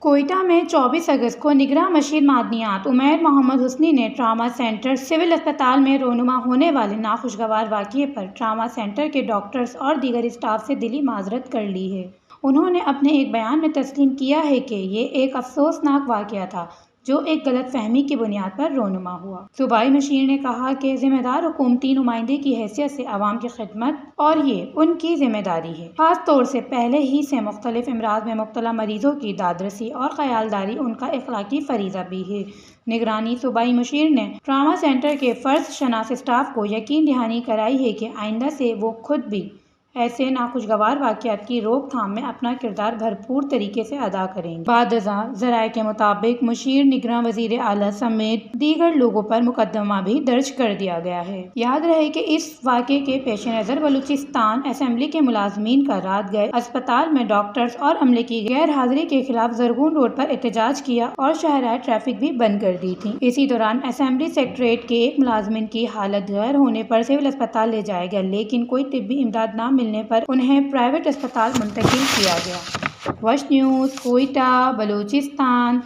کوئٹہ میں 24 اگست کو نگراں مشیر معدنیات عمیر محمد حسنی نے ٹراما سینٹر سول اسپتال میں رونما ہونے والے ناخوشگوار واقعے پر ٹراما سینٹر کے ڈاکٹرز اور دیگر اسٹاف سے دلی معذرت کر لی ہے۔ انہوں نے اپنے ایک بیان میں تسلیم کیا ہے کہ یہ ایک افسوسناک واقعہ تھا جو ایک غلط فہمی کی بنیاد پر رونما ہوا۔ صوبائی مشیر نے کہا کہ ذمہ دار حکومتی نمائندے کی حیثیت سے عوام کی خدمت اور یہ ان کی ذمہ داری ہے۔ خاص طور سے پہلے ہی سے مختلف امراض میں مبتلا مریضوں کی دادرسی اور خیالداری ان کا اخلاقی فریضہ بھی ہے۔ نگرانی صوبائی مشیر نے ٹراما سینٹر کے فرض شناس اسٹاف کو یقین دہانی کرائی ہے کہ آئندہ سے وہ خود بھی ایسے ناخوشگوار واقعات کی روک تھام میں اپنا کردار بھرپور طریقے سے ادا کریں گے۔ بعد ازاں ذرائع کے مطابق مشیر، نگراں وزیر اعلیٰ سمیت دیگر لوگوں پر مقدمہ بھی درج کر دیا گیا ہے۔ یاد رہے کہ اس واقعے کے پیش نظر بلوچستان اسمبلی کے ملازمین کا رات گئے اسپتال میں ڈاکٹرز اور عملے کی غیر حاضری کے خلاف زرغون روڈ پر احتجاج کیا اور شاہراہ ٹریفک بھی بند کر دی تھی۔ اسی دوران اسمبلی سیکریٹریٹ کے ایک ملازمن کی حالت غیر ہونے پر سول اسپتال لے جایا گیا، لیکن کوئی طبی امداد نہ ملنے پر انہیں پرائیویٹ اسپتال منتقل کیا گیا۔ وش نیوز، کوئٹہ، بلوچستان۔